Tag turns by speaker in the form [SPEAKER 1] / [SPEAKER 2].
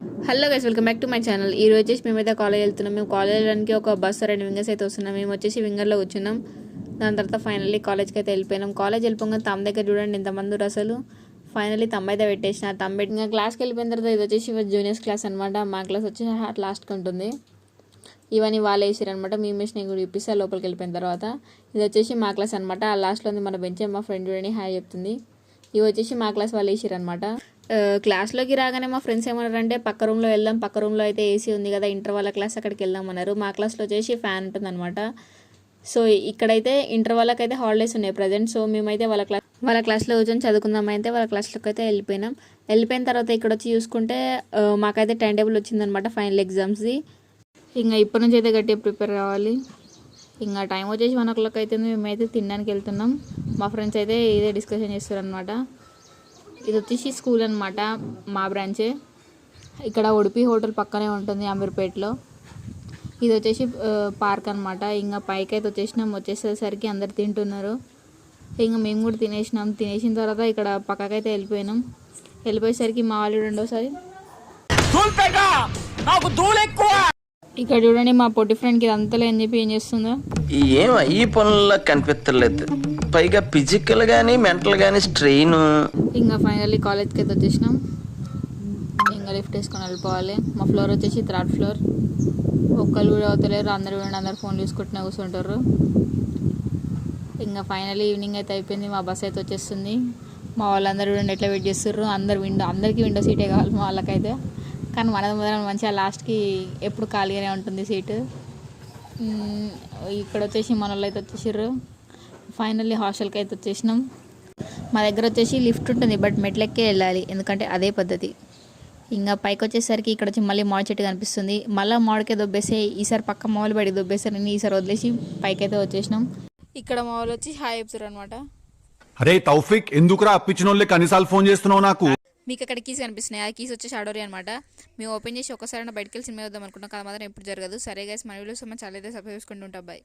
[SPEAKER 1] Hello guys, welcome back to my channel. ఈ రోజు వచ్చేసి మేమైతే కాలేజ్ వెళ్తున్నాం. మేము కాలేజ్ వెళ్ళడానికి ఒక బస్సు 2 వింగర్స్ అయితే వస్తున్నాం. మేము వచ్చేసి వింగర్లో కూర్చున్నాం. దాని తర్వాత ఫైనల్లీ కాలేజ్కి అయితే వెళ్ళిపోయినాం. కాలేజ్ వెళ్ళిపోగా తమ దగ్గర చూడండి ఎంతమంది అసలు. ఫైనల్లీ తమ్మ అయితే పెట్టేసిన ఇంకా క్లాస్కి వెళ్ళిపోయిన తర్వాత ఇది వచ్చేసి జూనియర్స్ క్లాస్ అనమాట. మా క్లాస్ వచ్చేసి లాస్ట్కి ఉంటుంది. ఇవన్నీ వాళ్ళు వేసారనమాట. మేము వేసి నేను కూడా చూపిస్తాను లోపలికి వెళ్ళిపోయిన తర్వాత. ఇది వచ్చేసి మా క్లాస్ అనమాట. ఆ లాస్ట్లో ఉంది మన బెంచ్. మా ఫ్రెండ్ చూడండి హాయ్ చెప్తుంది. ఇవి వచ్చేసి మా క్లాస్ వాళ్ళు వేసారనమాట. క్లాస్లోకి రాగానే మా ఫ్రెండ్స్ ఏమన్నారంటే పక్క రూమ్లో వెళ్దాం, పక్క రూమ్లో అయితే ఏసీ ఉంది కదా, ఇంటర్ వాళ్ళ క్లాస్ అక్కడికి వెళ్దాం అన్నారు. మా క్లాస్లో వచ్చేసి ఫ్యాన్ ఉంటుందన్నమాట. సో ఇక్కడైతే ఇంటర్ వాళ్ళకైతే హాలిడేస్ ఉన్నాయి ప్రజెంట్. సో మేమైతే వాళ్ళ క్లాస్లో కూర్చొని చదువుకుందాం అయితే వాళ్ళ క్లాస్లోకి అయితే వెళ్ళిపోయినాం. వెళ్ళిపోయిన తర్వాత ఇక్కడ వచ్చి చూసుకుంటే మాకైతే టైం టేబుల్ వచ్చిందనమాట ఫైనల్ ఎగ్జామ్స్ది. ఇంకా ఇప్పటి నుంచి అయితే గట్టిగా ప్రిపేర్ కావాలి. ఇంకా టైం వచ్చేసి 1 o'clock అయితే మేమైతే తినడానికి వెళ్తున్నాం. మా ఫ్రెండ్స్ అయితే ఇదే డిస్కషన్ చేస్తారనమాట. ఇది వచ్చేసి స్కూల్ అనమాట, మా బ్రాంచే. ఇక్కడ ఉడిపి హోటల్ పక్కనే ఉంటుంది అమీర్పేటలో. ఇది వచ్చేసి పార్క్ అనమాట. ఇంకా పైకి అయితే వచ్చేసరికి అందరు తింటున్నారు. ఇంకా మేము కూడా తినేసిన తర్వాత ఇక్కడ పక్కకైతే వెళ్ళిపోయేసరికి మా వాళ్ళు రెండోసారి ఇక్కడ చూడండి మా పొట్టి ఫ్రెండ్కి ఇది అంతలే అని చెప్పి ఏం చేస్తుందో.
[SPEAKER 2] ఈ పనుల్లో కనిపించలేదు, పైగా ఫిజికల్ గానీ మెంటల్ గానీ స్ట్రెయిన్.
[SPEAKER 1] ఇంకా ఫైనల్లీ కాలేజ్కి అయితే వచ్చేసినాం. ఇంకా లిఫ్ట్ వేసుకొని వెళ్ళిపోవాలి. మా ఫ్లోర్ వచ్చేసి 3rd floor. ఒక్కళ్ళు కూడా అవుతలేరు, అందరు ఫోన్ చూసుకుంటూనే కూర్చుంటారు. ఇంకా ఫైనల్లీ ఈవినింగ్ అయితే అయిపోయింది. మా బస్ అయితే వచ్చేస్తుంది. మా వాళ్ళందరూ చూడండి ఎట్లా వెయిట్ చేస్తుర్రు. అందరికీ విండో సీటే కావాలి మా వాళ్ళకైతే. కానీ మనది మొదలు మంచిగా లాస్ట్కి ఎప్పుడు ఖాళీగానే ఉంటుంది సీటు. ఇక్కడ వచ్చేసి మన వాళ్ళు అయితే వచ్చేసారు. ఫైనల్లీ హాస్టల్కి అయితే వచ్చేసినాం. మా దగ్గర వచ్చేసి లిఫ్ట్ ఉంటుంది, బట్ మెట్లెక్కే వెళ్ళాలి, ఎందుకంటే అదే పద్ధతి. ఇంకా పైకి వచ్చేసరికి ఇక్కడ వచ్చి మళ్ళీ మామిడి చెట్టు కనిపిస్తుంది. మళ్ళీ మామిడికే దొబ్బేసే, ఈసారి పక్క మామిడి బడి దొబ్బేసారు. నేను ఈసారి వదిలేసి పైకి అయితే వచ్చేసినాం. ఇక్కడ మా వాళ్ళు వచ్చి హాయ్ చెప్తారు అనమాట.
[SPEAKER 3] అరే తౌఫిక్, ఎందుకురా అప్పించినోళ్ళే కనీసాలు ఫోన్ చేస్తున్నావు నాకు?
[SPEAKER 1] మీకు అక్కడ కీస్ కనిపిస్తున్నాయి. ఆ కీస్ వచ్చి షాడోరీ అనమాట. మేము ఓపెన్ చేసి ఒక్కసారి బయటకు వెళ్ళి సినిమా వద్దాం అనుకుంటాం, కదా మాత్రం ఎప్పుడు జరగదు. సరే గైస్, మన వీడియోస్ చాలా అయితే సబ్స్క్రైబ్ చేసుకుంటూ ఉంటాం. బాయ్.